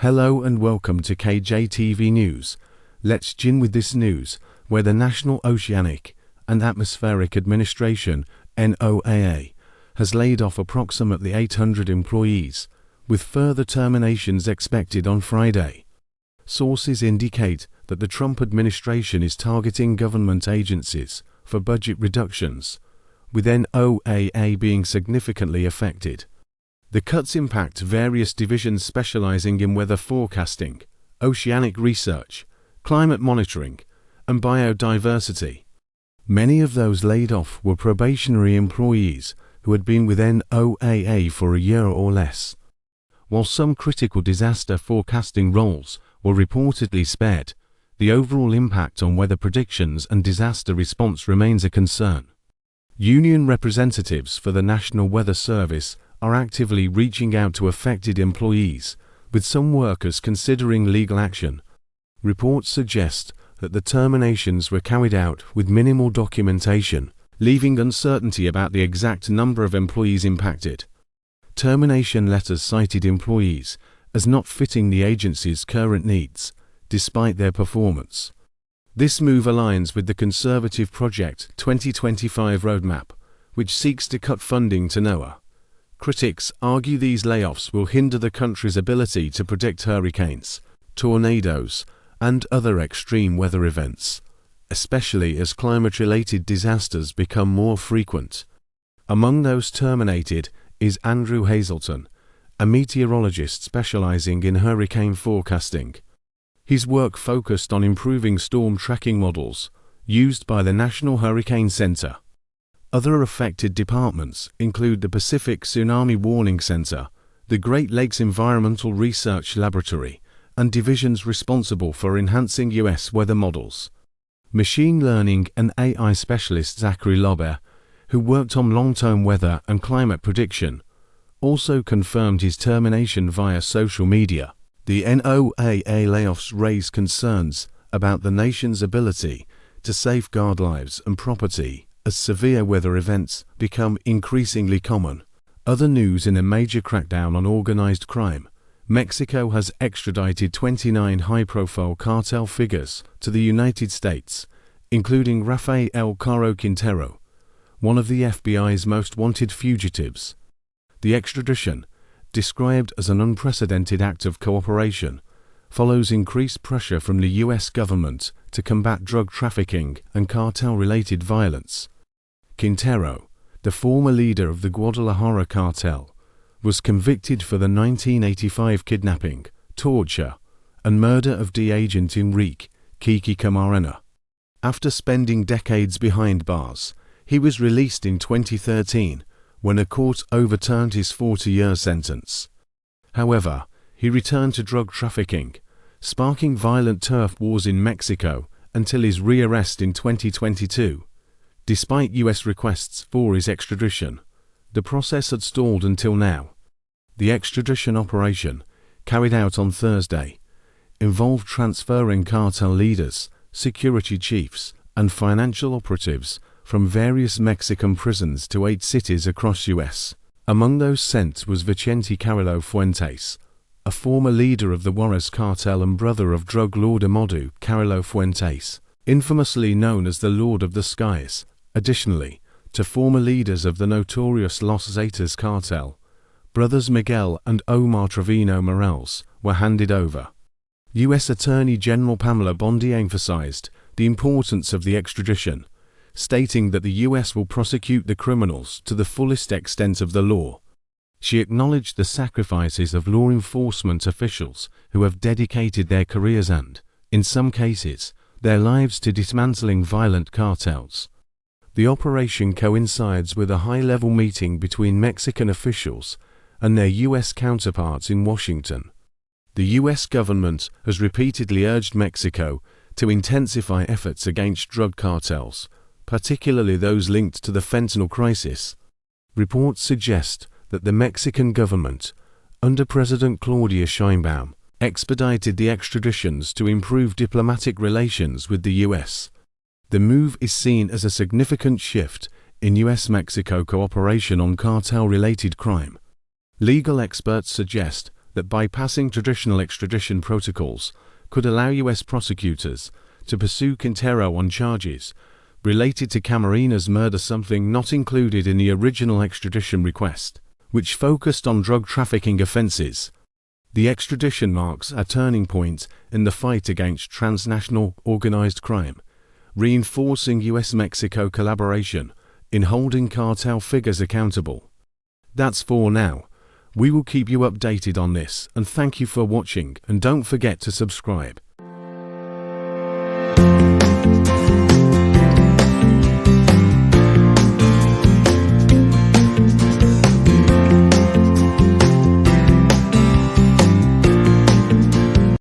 Hello and welcome to KJTV News. Let's begin with this news, where the National Oceanic and Atmospheric Administration, NOAA, has laid off approximately 800 employees, with further terminations expected on Friday. Sources indicate that the Trump administration is targeting government agencies for budget reductions, with NOAA being significantly affected. The cuts impact various divisions specializing in weather forecasting, oceanic research, climate monitoring, and biodiversity. Many of those laid off were probationary employees who had been with NOAA for a year or less. While some critical disaster forecasting roles were reportedly spared, the overall impact on weather predictions and disaster response remains a concern. Union representatives for the National Weather Service are actively reaching out to affected employees, with some workers considering legal action. Reports suggest that the terminations were carried out with minimal documentation, leaving uncertainty about the exact number of employees impacted. Termination letters cited employees as not fitting the agency's current needs, despite their performance. This move aligns with the conservative Project 2025 roadmap, which seeks to cut funding to NOAA. Critics argue these layoffs will hinder the country's ability to predict hurricanes, tornadoes, and other extreme weather events, especially as climate-related disasters become more frequent. Among those terminated is Andrew Hazelton, a meteorologist specializing in hurricane forecasting. His work focused on improving storm tracking models used by the National Hurricane Center. Other affected departments include the Pacific Tsunami Warning Center, the Great Lakes Environmental Research Laboratory, and divisions responsible for enhancing U.S. weather models. Machine learning and AI specialist Zachary Lober, who worked on long-term weather and climate prediction, also confirmed his termination via social media. The NOAA layoffs raise concerns about the nation's ability to safeguard lives and property as severe weather events become increasingly common. Other news: in a major crackdown on organized crime, Mexico has extradited 29 high-profile cartel figures to the United States, including Rafael Caro Quintero, one of the FBI's most wanted fugitives. The extradition, described as an unprecedented act of cooperation, follows increased pressure from the U.S. government to combat drug trafficking and cartel-related violence. Quintero, the former leader of the Guadalajara cartel, was convicted for the 1985 kidnapping, torture, and murder of D-Agent Enrique Kiki Camarena. After spending decades behind bars, he was released in 2013 when a court overturned his 40-year sentence. However, he returned to drug trafficking, sparking violent turf wars in Mexico until his rearrest in 2022. Despite U.S. requests for his extradition, the process had stalled until now. The extradition operation, carried out on Thursday, involved transferring cartel leaders, security chiefs, and financial operatives from various Mexican prisons to 8 cities across U.S. Among those sent was Vicente Carrillo Fuentes, a former leader of the Juarez cartel and brother of drug lord Amado Carrillo Fuentes, infamously known as the Lord of the Skies. Additionally, to former leaders of the notorious Los Zetas cartel, brothers Miguel and Omar Trevino Morales were handed over. U.S. Attorney General Pamela Bondi emphasized the importance of the extradition, stating that the U.S. will prosecute the criminals to the fullest extent of the law. She acknowledged the sacrifices of law enforcement officials who have dedicated their careers and, in some cases, their lives to dismantling violent cartels. The operation coincides with a high-level meeting between Mexican officials and their U.S. counterparts in Washington. The U.S. government has repeatedly urged Mexico to intensify efforts against drug cartels, particularly those linked to the fentanyl crisis. Reports suggest that the Mexican government, under President Claudia Sheinbaum, expedited the extraditions to improve diplomatic relations with the U.S. The move is seen as a significant shift in U.S.-Mexico cooperation on cartel-related crime. Legal experts suggest that bypassing traditional extradition protocols could allow U.S. prosecutors to pursue Quintero on charges related to Camarina's murder, something not included in the original extradition request, which focused on drug trafficking offenses. The extradition marks a turning point in the fight against transnational organized crime, reinforcing U.S.-Mexico collaboration in holding cartel figures accountable. That's for now. We will keep you updated on this, and thank you for watching, and don't forget to subscribe.